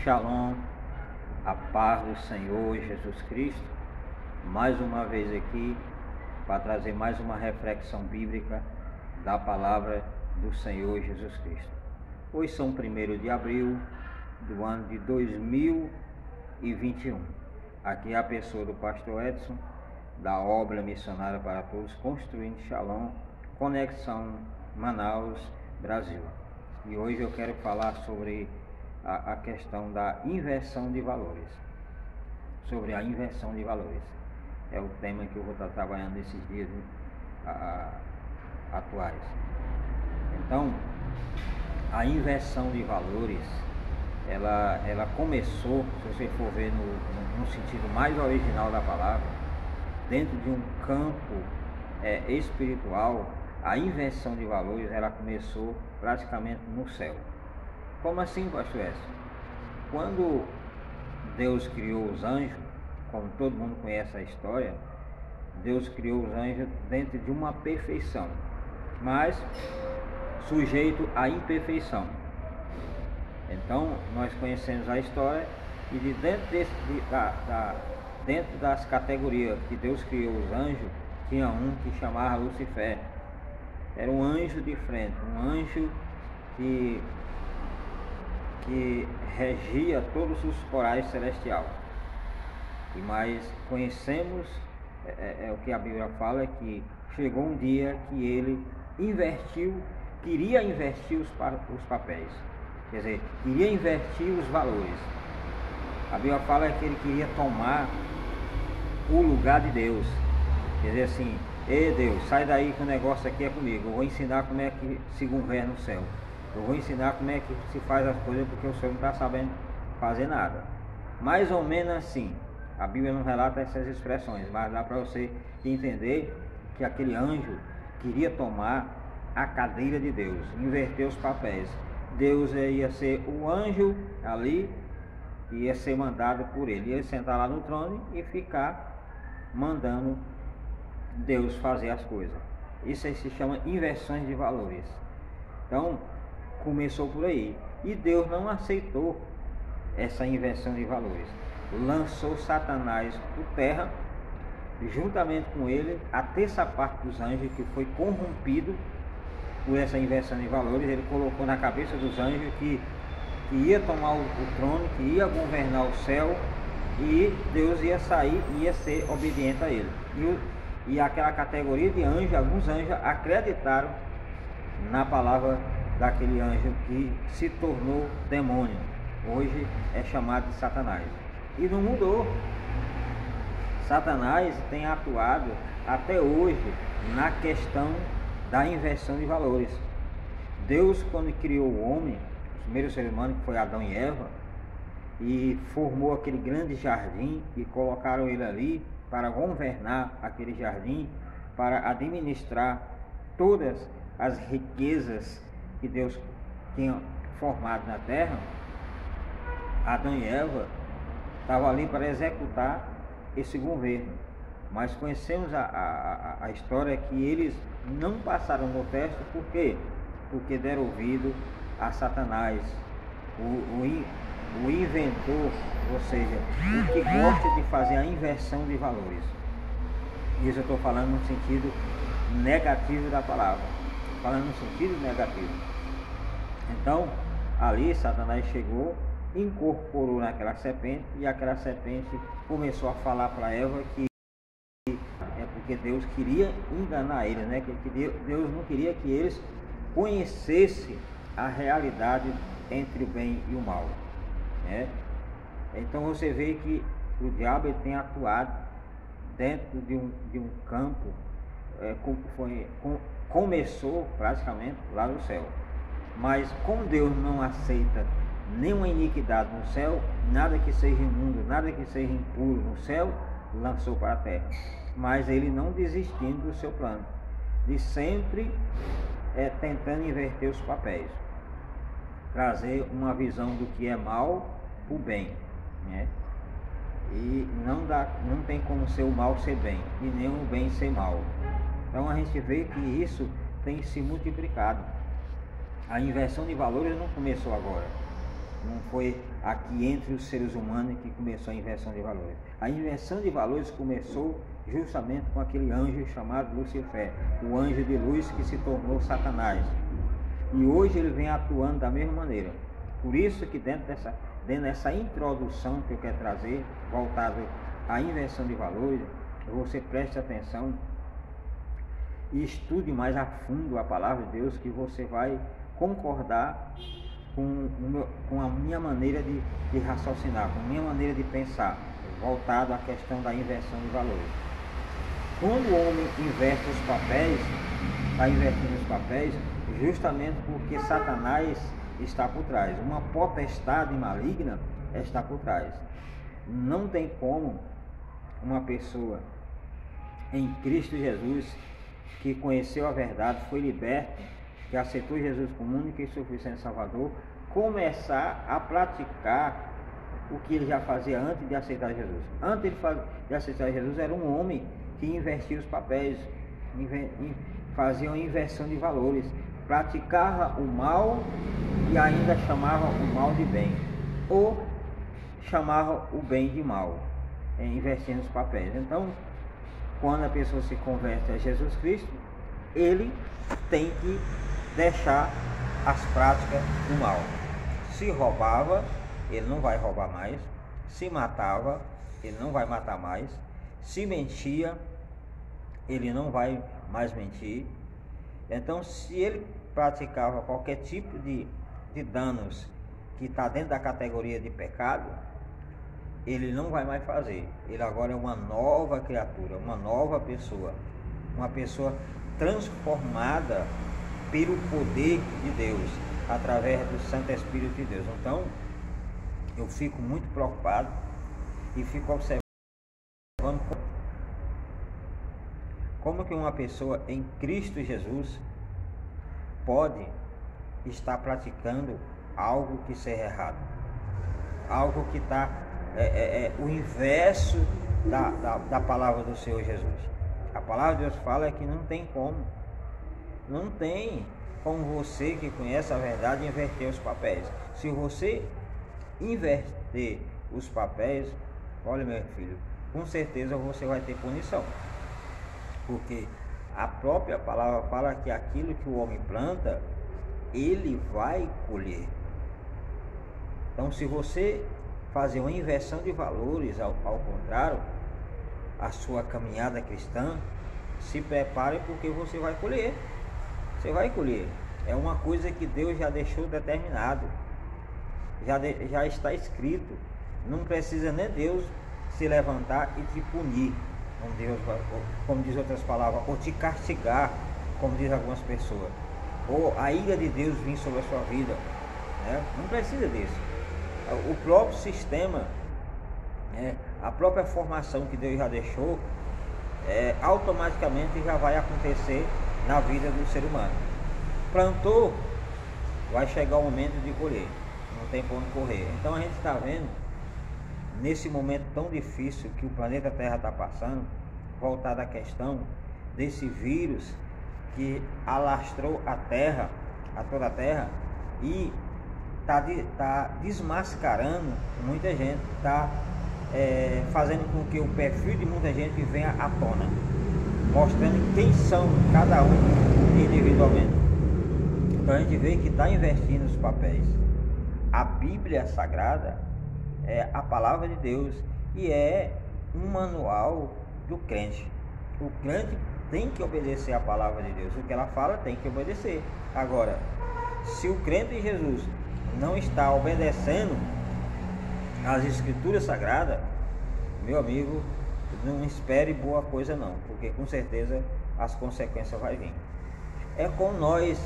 Shalom, a paz do Senhor Jesus Cristo, mais uma vez aqui para trazer mais uma reflexão bíblica da palavra do Senhor Jesus Cristo. Hoje são 1º de abril do ano de 2021. Aqui é a pessoa do pastor Edson, da obra missionária para todos, construindo Shalom, Conexão Manaus, Brasil. E hoje eu quero falar sobre a questão da inversão de valores. Sobre a inversão de valores. É o tema que eu vou estar trabalhando nesses dias atuais. Então, a inversão de valores, ela começou, se você for ver no sentido mais original da palavra, dentro de um campo espiritual. A inversão de valores, ela começou praticamente no céu. Como assim, pastor Edson? Quando Deus criou os anjos, como todo mundo conhece a história, Deus criou os anjos dentro de uma perfeição, mas sujeito à imperfeição. Então, nós conhecemos a história e dentro das categorias que Deus criou os anjos, tinha um que chamava Lucifer. Era um anjo de frente, um anjo que regia todos os corais celestiais. E mais conhecemos, o que a Bíblia fala, é que chegou um dia que ele queria invertir os papéis, quer dizer, queria invertir os valores. A Bíblia fala que ele queria tomar o lugar de Deus, quer dizer assim: ei Deus, sai daí que o negócio aqui é comigo, eu vou ensinar como é que se governa o céu, eu vou ensinar como é que se faz as coisas, porque o Senhor não está sabendo fazer nada. Mais ou menos assim. A Bíblia não relata essas expressões, mas dá para você entender que aquele anjo queria tomar a cadeira de Deus, inverter os papéis. Deus ia ser o anjo ali, ia ser mandado por ele, ia sentar lá no trono e ficar mandando Deus fazer as coisas. Isso aí se chama inversões de valores. Então, começou por aí. E Deus não aceitou essa inversão de valores. Lançou Satanás por terra, juntamente com ele, a terça parte dos anjos, que foi corrompido por essa inversão de valores. Ele colocou na cabeça dos anjos que ia tomar o trono, que ia governar o céu, e Deus ia sair e ia ser obediente a ele. E aquela categoria de anjos, alguns anjos acreditaram na palavra daquele anjo que se tornou demônio. Hoje é chamado de Satanás. E não mudou. Satanás tem atuado até hoje na questão da inversão de valores. Deus, quando criou o homem, o primeiro ser humano, que foi Adão e Eva, e formou aquele grande jardim e colocaram ele ali para governar aquele jardim, para administrar todas as riquezas que Deus tinha formado na terra. Adão e Eva estavam ali para executar esse governo, mas conhecemos a história que eles não passaram no teste. Por quê? Porque deram ouvido a Satanás, o inventor, ou seja, o que gosta de fazer a inversão de valores. Isso eu estou falando no sentido negativo da palavra, falando no sentido negativo. Então, ali Satanás chegou, incorporou naquela serpente, e aquela serpente começou a falar para Eva que é porque Deus queria enganar eles, né? Que Deus não queria que eles conhecessem a realidade entre o bem e o mal, né? Então você vê que o diabo ele tem atuado dentro de um campo, começou praticamente lá no céu, mas como Deus não aceita nenhuma iniquidade no céu, nada que seja imundo, nada que seja impuro no céu, lançou para a terra. Mas ele não desistindo do seu plano, de sempre tentando inverter os papéis, trazer uma visão do que é mal para o bem, né? E não tem como ser o mal ser bem, e nem o bem ser mal. Então a gente vê que isso tem se multiplicado. A inversão de valores não começou agora. Não foi aqui entre os seres humanos que começou a inversão de valores. A inversão de valores começou justamente com aquele anjo chamado Lucifer, o anjo de luz que se tornou Satanás. E hoje ele vem atuando da mesma maneira. Por isso que dentro dessa introdução que eu quero trazer, voltado à inversão de valores, você preste atenção e estude mais a fundo a palavra de Deus, que você vai concordar com a minha maneira de raciocinar, com a minha maneira de pensar, voltado à questão da inversão de valores. Quando o homem inverte os papéis, está invertendo os papéis justamente porque Satanás está por trás, uma potestade maligna está por trás. Não tem como uma pessoa em Cristo Jesus, que conheceu a verdade, foi liberto, que aceitou Jesus como único e suficiente Salvador, começar a praticar o que ele já fazia antes de aceitar Jesus. Antes de aceitar Jesus, era um homem que invertia os papéis, fazia uma inversão de valores, praticava o mal e ainda chamava o mal de bem, ou chamava o bem de mal, invertendo os papéis. Então, quando a pessoa se converte a Jesus Cristo, ele tem que deixar as práticas do mal. Se roubava, ele não vai roubar mais. Se matava, ele não vai matar mais. Se mentia, ele não vai mais mentir. Então, se ele praticava qualquer tipo de danos que está dentro da categoria de pecado, ele não vai mais fazer. Ele agora é uma nova criatura, uma nova pessoa, uma pessoa transformada pelo poder de Deus, através do Santo Espírito de Deus. Então, eu fico muito preocupado e fico observando como que uma pessoa em Cristo Jesus pode estar praticando algo que seja errado, algo que está o inverso da palavra do Senhor Jesus. A palavra de Deus fala que não tem como você que conhece a verdade inverter os papéis. Se você inverter os papéis, olha, meu filho, com certeza você vai ter punição, porque a própria palavra fala que aquilo que o homem planta, ele vai colher. Então, se você fazer uma inversão de valores, ao contrário, a sua caminhada cristã, se prepare, porque você vai colher. Você vai colher. É uma coisa que Deus já deixou determinado, já está escrito. Não precisa nem Deus se levantar e te punir, como diz outras palavras, ou te castigar, como diz algumas pessoas, ou a ira de Deus vir sobre a sua vida, né? Não precisa disso. O próprio sistema, a própria formação que Deus já deixou, automaticamente já vai acontecer na vida do ser humano. Plantou, vai chegar o momento de colher, não tem para onde correr. Então a gente está vendo, nesse momento tão difícil que o planeta Terra está passando, voltada à questão desse vírus que alastrou a Terra, a toda a Terra, e está desmascarando muita gente, está fazendo com que o perfil de muita gente venha à tona, mostrando quem são cada um individualmente. Então a gente vê que está invertindo os papéis. A Bíblia Sagrada é a palavra de Deus e é um manual do crente. O crente tem que obedecer a palavra de Deus. O que ela fala tem que obedecer. Agora, se o crente em Jesus não está obedecendo às Escrituras Sagradas, meu amigo, não espere boa coisa não, porque com certeza as consequências vão vir. É como nós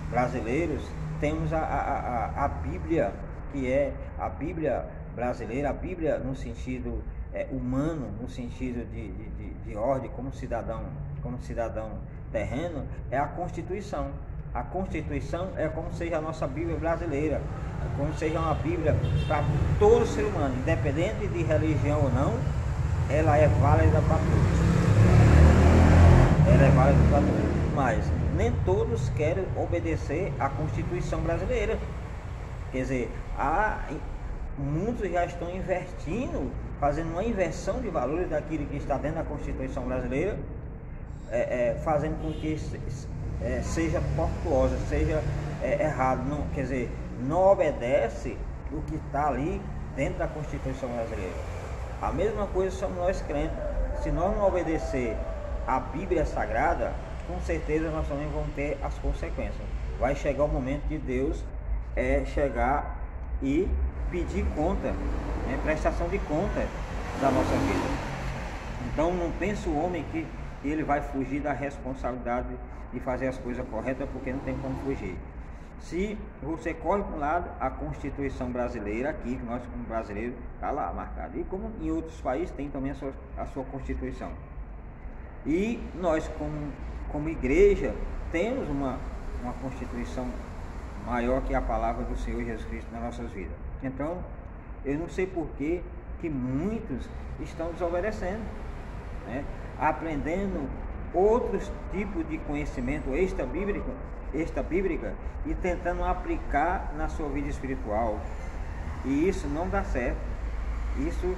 brasileiros temos a Bíblia, que é a Bíblia brasileira, a Bíblia no sentido humano, no sentido de ordem, como cidadão terreno, é a Constituição. A Constituição é como seja a nossa Bíblia brasileira, como seja uma Bíblia para todo ser humano, independente de religião ou não, ela é válida para todos. Ela é válida para todos. Mas nem todos querem obedecer à Constituição brasileira. Quer dizer, muitos já estão invertindo, fazendo uma inversão de valores daquilo que está dentro da Constituição brasileira, fazendo com que seja tortuosa, seja errado, não, quer dizer, não obedece o que está ali dentro da Constituição brasileira. A mesma coisa somos nós crentes. Se nós não obedecer a Bíblia Sagrada, com certeza nós também vamos ter as consequências. Vai chegar o momento de Deus chegar e pedir conta, prestação de conta da nossa vida. Então não pense o homem que ele vai fugir da responsabilidade de fazer as coisas corretas, porque não tem como fugir. Se você corre para um lado, a Constituição brasileira aqui, que nós como brasileiros, está lá marcado. E como em outros países tem também a sua Constituição. E nós como igreja temos uma Constituição maior que a palavra do Senhor Jesus Cristo nas nossas vidas. Então, eu não sei por que muitos estão desobedecendo, aprendendo outros tipos de conhecimento extra-bíblica e tentando aplicar na sua vida espiritual. E isso não dá certo. Isso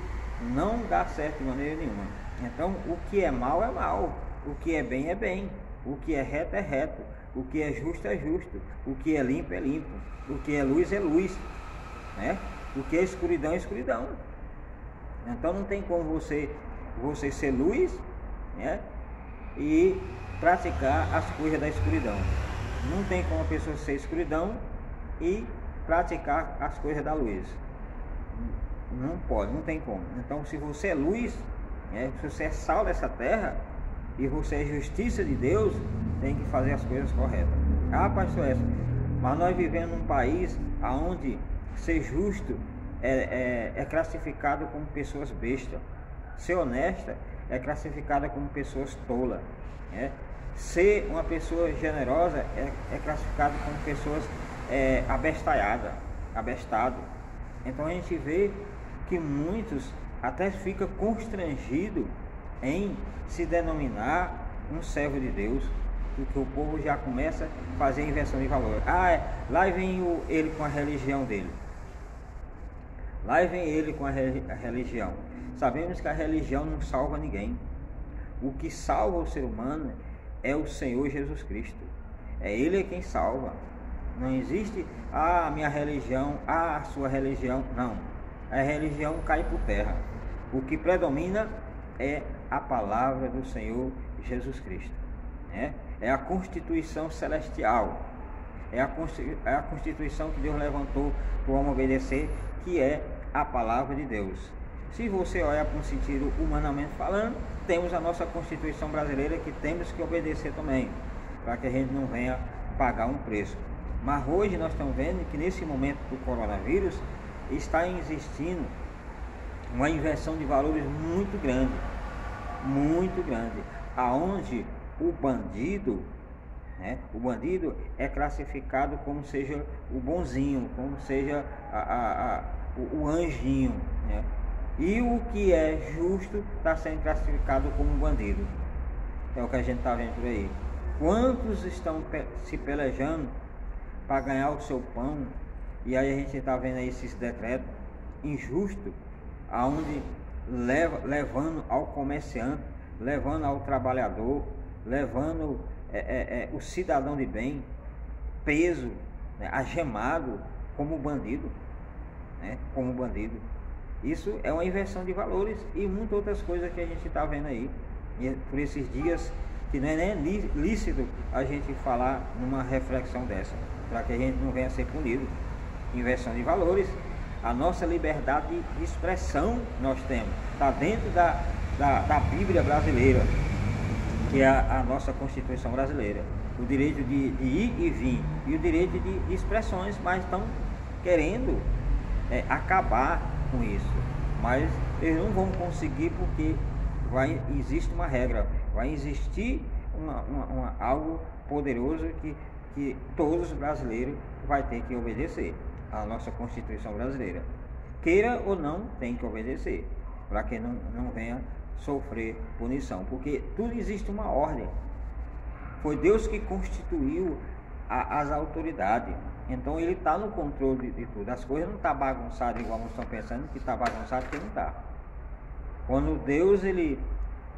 não dá certo de maneira nenhuma. Então, o que é mal é mal, o que é bem, o que é reto, o que é justo, o que é limpo, o que é luz, o que é escuridão, é escuridão. Então não tem como você ser luz, e praticar as coisas da escuridão. Não tem como a pessoa ser escuridão e praticar as coisas da luz. Não pode, não tem como. Então, se você é luz, se você é sal dessa terra e você é justiça de Deus, tem que fazer as coisas corretas. Pastor, mas nós vivemos num país onde ser justo é classificado como pessoas bestas. Ser honesta é classificada como pessoas tolas. Ser uma pessoa generosa é classificado como pessoas abestado. Então a gente vê que muitos até ficam constrangidos em se denominar um servo de Deus, porque o povo já começa a fazer a inversão de valor. Lá vem ele com a religião dele. Lá vem ele com a religião. Sabemos que a religião não salva ninguém. O que salva o ser humano é o Senhor Jesus Cristo. Ele quem salva. Não existe a minha religião, a sua religião. Não. A religião cai por terra. O que predomina é a palavra do Senhor Jesus Cristo. É a Constituição celestial. É a Constituição que Deus levantou para o homem obedecer, que é a palavra de Deus. Se você olhar para um sentido humanamente falando, temos a nossa Constituição brasileira que temos que obedecer também, para que a gente não venha pagar um preço. Mas hoje nós estamos vendo que nesse momento do coronavírus está existindo uma inversão de valores muito grande, aonde o bandido é classificado como seja o bonzinho, como seja o anjinho, e o que é justo está sendo classificado como bandido. É o que a gente está vendo por aí. Quantos estão se pelejando para ganhar o seu pão? E aí a gente está vendo aí esses decretos injustos, aonde levando ao comerciante, levando ao trabalhador, levando o cidadão de bem preso, algemado como bandido, como bandido. Isso é uma inversão de valores e muitas outras coisas que a gente está vendo aí. E por esses dias que não é nem lícito a gente falar numa reflexão dessa, para que a gente não venha a ser punido. Inversão de valores. A nossa liberdade de expressão nós temos, está dentro da Bíblia brasileira, que é a nossa Constituição brasileira. O direito de ir e vir e o direito de expressões, mas estão querendo acabar com isso. Mas eles não vão conseguir, porque existe uma regra, vai existir algo poderoso que todos os brasileiros vai ter que obedecer. A nossa Constituição brasileira, queira ou não, tem que obedecer, para que não venha sofrer punição, porque tudo existe uma ordem. Foi Deus que constituiu as autoridades. Então ele está no controle de tudo. As coisas não estão bagunçadas igual nós estamos pensando que está bagunçado, porque não está. Quando Deus ele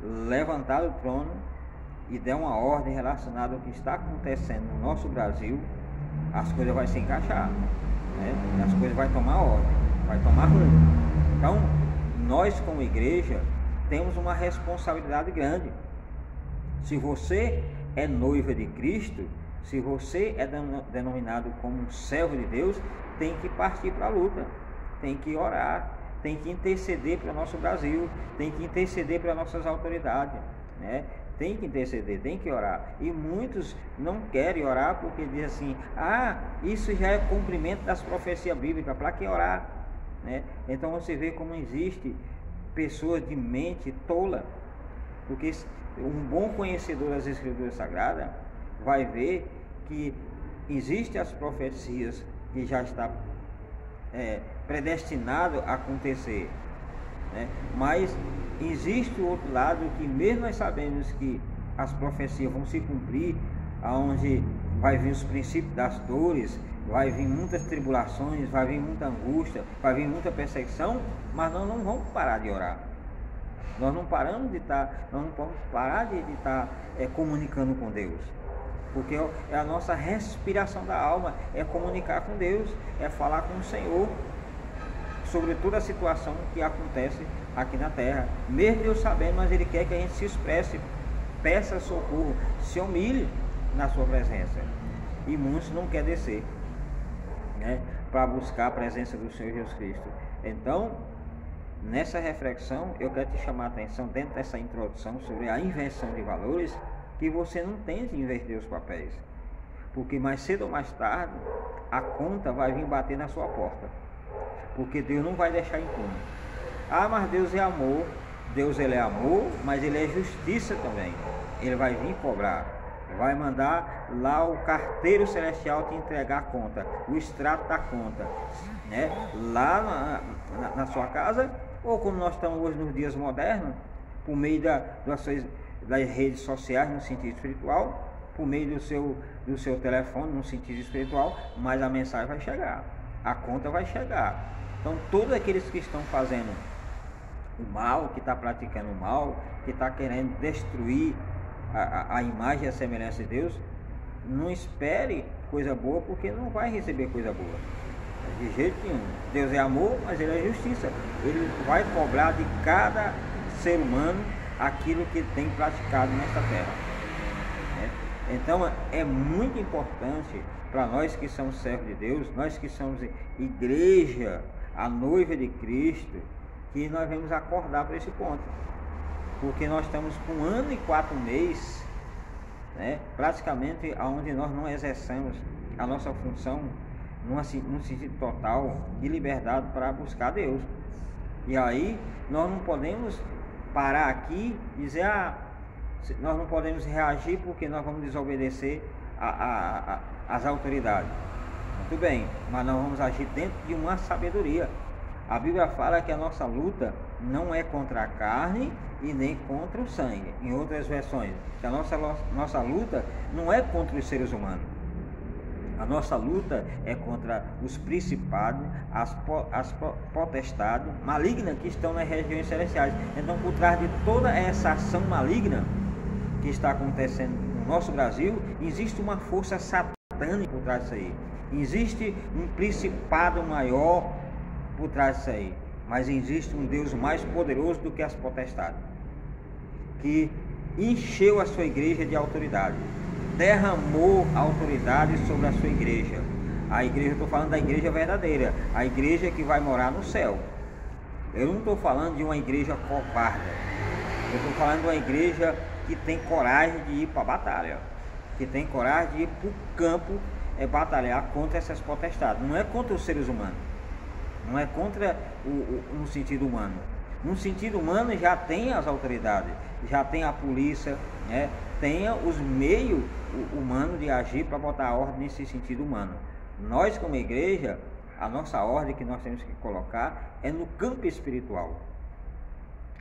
levantar o trono e der uma ordem relacionada ao que está acontecendo no nosso Brasil, as coisas vão se encaixar, né? As coisas vão tomar ordem, vai tomar rumo. Então, nós como igreja temos uma responsabilidade grande. Se você é noiva de Cristo, se você é denominado como um servo de Deus, tem que partir para a luta, tem que orar, tem que interceder para o nosso Brasil, tem que interceder para nossas autoridades, né? Tem que interceder, tem que orar. E muitos não querem orar porque dizem assim: isso já é cumprimento das profecias bíblicas, para que orar? Né? Então você vê como existe pessoas de mente tola, porque um bom conhecedor das Escrituras Sagradas vai ver que existem as profecias que já está predestinado a acontecer, né? Mas existe o outro lado que, mesmo nós sabemos que as profecias vão se cumprir, aonde vai vir os princípios das dores, vai vir muitas tribulações, vai vir muita angústia, vai vir muita perseguição, mas nós não vamos parar de orar. Nós não paramos de estar, nós não vamos parar de estar comunicando com Deus, porque é a nossa respiração da alma, é comunicar com Deus, é falar com o Senhor sobre toda a situação que acontece aqui na terra. Mesmo Deus sabendo, mas Ele quer que a gente se expresse, peça socorro, se humilhe na sua presença. E muitos não querem descer, né, para buscar a presença do Senhor Jesus Cristo. Então, nessa reflexão, eu quero te chamar a atenção dentro dessa introdução sobre a inversão de valores, que você não tente inverter os papéis, porque mais cedo ou mais tarde a conta vai vir bater na sua porta, porque Deus não vai deixar impune. Mas Deus é amor. Deus ele é amor, mas Ele é justiça também. Ele vai vir cobrar, vai mandar lá o carteiro celestial te entregar a conta, o extrato da conta, né? Lá na sua casa, ou como nós estamos hoje nos dias modernos, por meio das redes sociais no sentido espiritual, por meio do seu telefone no sentido espiritual, mas a mensagem vai chegar, a conta vai chegar. Então todos aqueles que estão fazendo o mal, que está praticando o mal, que está querendo destruir a imagem e a semelhança de Deus, não espere coisa boa, porque não vai receber coisa boa de jeito nenhum. Deus é amor, mas Ele é justiça. Ele vai cobrar de cada ser humano aquilo que tem praticado nesta terra, né? Então é muito importante para nós que somos servos de Deus, nós que somos igreja, a noiva de Cristo, que nós vamos acordar para esse ponto, porque nós estamos com 1 ano e 4 meses, né, praticamente onde nós não exercemos a nossa função num sentido total de liberdade para buscar Deus. E aí nós não podemos parar aqui e dizer: nós não podemos reagir porque nós vamos desobedecer às autoridades. Muito bem, mas nós vamos agir dentro de uma sabedoria. A Bíblia fala que a nossa luta não é contra a carne e nem contra o sangue. Em outras versões, que a nossa luta não é contra os seres humanos. A nossa luta é contra os principados, as potestades malignas que estão nas regiões celestiais. Então, por trás de toda essa ação maligna que está acontecendo no nosso Brasil, existe uma força satânica por trás disso aí. Existe um principado maior por trás disso aí, mas existe um Deus mais poderoso do que as potestades, que encheu a sua igreja de autoridade, derramou a autoridade sobre a sua igreja. A igreja, eu estou falando da igreja verdadeira, a igreja que vai morar no céu. Eu não estou falando de uma igreja covarde, eu estou falando de uma igreja que tem coragem de ir para a batalha, que tem coragem de ir para o campo batalhar contra essas potestades. Não é contra os seres humanos, não é contra no sentido humano. No sentido humano já tem as autoridades, já tem a polícia, né? Tem os meios humanos de agir para botar a ordem nesse sentido humano. Nós como igreja, a nossa ordem que nós temos que colocar é no campo espiritual,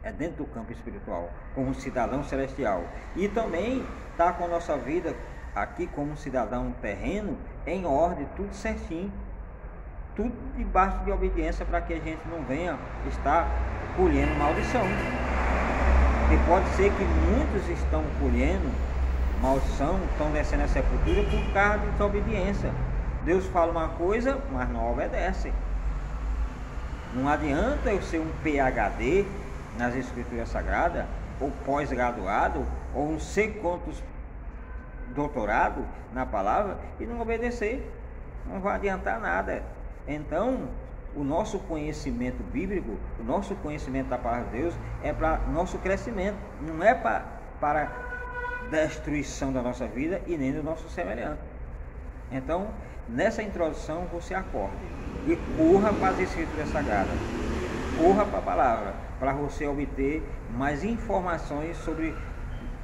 é dentro do campo espiritual, como cidadão celestial, e também está com a nossa vida aqui como cidadão terreno, em ordem, tudo certinho, tudo debaixo de obediência, para que a gente não venha estar colhendo maldição. E pode ser que muitos estão colhendo maldição, estão descendo a sepultura por causa de desobediência. Deus fala uma coisa, mas não obedece. Não adianta eu ser um PhD nas Escrituras Sagradas, ou pós-graduado, ou não sei quantos doutorado na palavra, e não obedecer. Não vai adiantar nada. Então, o nosso conhecimento bíblico, o nosso conhecimento da palavra de Deus, é para nosso crescimento, não é para destruição da nossa vida e nem do nosso semelhante. Então, nessa introdução, você acorde e corra para as Escrituras Sagradas, corra para a palavra, para você obter mais informações sobre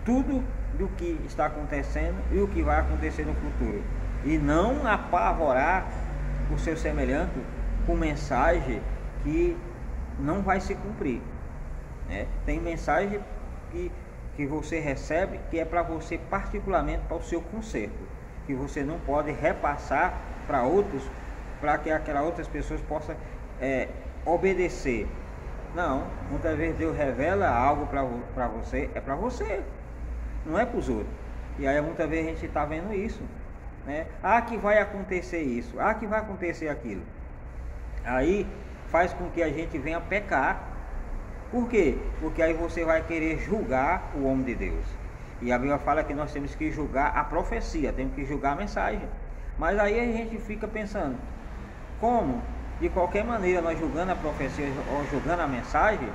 tudo do que está acontecendo e o que vai acontecer no futuro, e não apavorar o seu semelhante com mensagem que não vai se cumprir, né? Tem mensagem que você recebe que é para você, particularmente para o seu conserto, que você não pode repassar para outros, para que aquelas outras pessoas possam obedecer. Não, muitas vezes Deus revela algo para você, é para você, não é para os outros. E aí muitas vezes a gente está vendo isso, né? Ah, que vai acontecer isso, ah, que vai acontecer aquilo. Aí faz com que a gente venha pecar. Por quê? Porque aí você vai querer julgar o homem de Deus. E a Bíblia fala que nós temos que julgar a profecia, temos que julgar a mensagem. Mas aí a gente fica pensando, como? De qualquer maneira, nós julgando a profecia ou julgando a mensagem,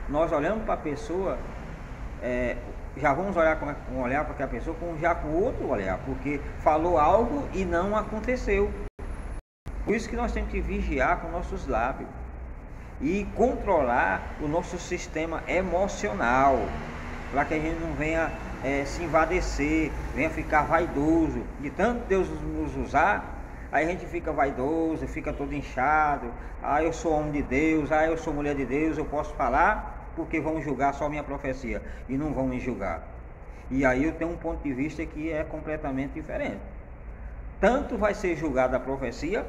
nós olhamos para a pessoa, já vamos olhar com um olhar para aquela pessoa, já com outro olhar, porque falou algo e não aconteceu. Por isso que nós temos que vigiar com nossos lábios e controlar o nosso sistema emocional, para que a gente não venha se envadecer, venha ficar vaidoso. De tanto Deus nos usar, aí a gente fica vaidoso, fica todo inchado. Ah, eu sou homem de Deus, ah, eu sou mulher de Deus, eu posso falar porque vão julgar só minha profecia e não vão me julgar. E aí eu tenho um ponto de vista que é completamente diferente. Tanto vai ser julgada a profecia,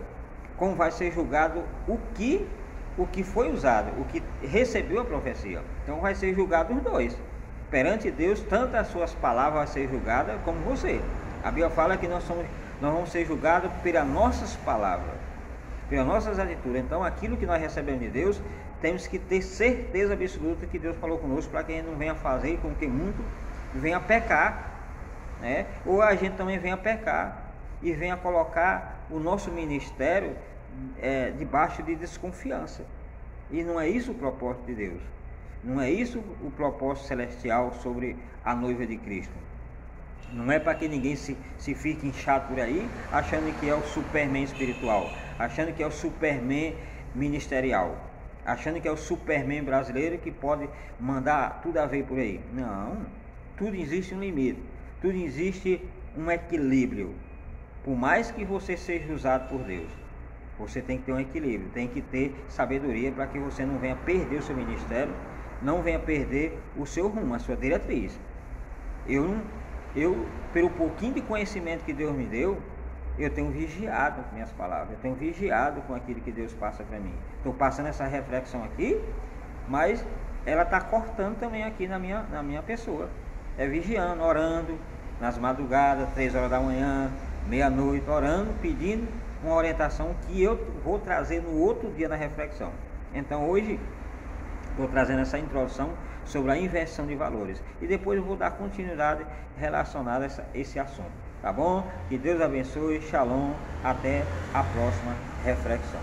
como vai ser julgado o que foi usado, o que recebeu a profecia. Então vai ser julgado os dois. Perante Deus, tanto as suas palavras vão ser julgadas como você. A Bíblia fala que nós vamos ser julgados pelas nossas palavras, pelas nossas atitudes. Então aquilo que nós recebemos de Deus, temos que ter certeza absoluta que Deus falou conosco, para que a gente não venha fazer com que muito venha pecar, né? Ou a gente também venha pecar e venha colocar o nosso ministério debaixo de desconfiança. E não é isso o propósito de Deus. Não é isso o propósito celestial sobre a noiva de Cristo. Não é para que ninguém se fique inchado por aí, achando que é o Superman espiritual, achando que é o Superman ministerial, achando que é o Superman brasileiro que pode mandar tudo a ver por aí. Não, tudo existe um limite, tudo existe um equilíbrio. Por mais que você seja usado por Deus, você tem que ter um equilíbrio, tem que ter sabedoria, para que você não venha perder o seu ministério, não venha perder o seu rumo, a sua diretriz. Eu, pelo pouquinho de conhecimento que Deus me deu, eu tenho vigiado com minhas palavras, eu tenho vigiado com aquilo que Deus passa para mim. Estou passando essa reflexão aqui, mas ela está cortando também aqui na minha pessoa. É vigiando, orando, nas madrugadas, 3 horas da manhã, meia-noite, orando, pedindo uma orientação que eu vou trazer no outro dia na reflexão. Então hoje estou trazendo essa introdução sobre a inversão de valores, e depois eu vou dar continuidade relacionada a esse assunto, tá bom? Que Deus abençoe, shalom, até a próxima reflexão.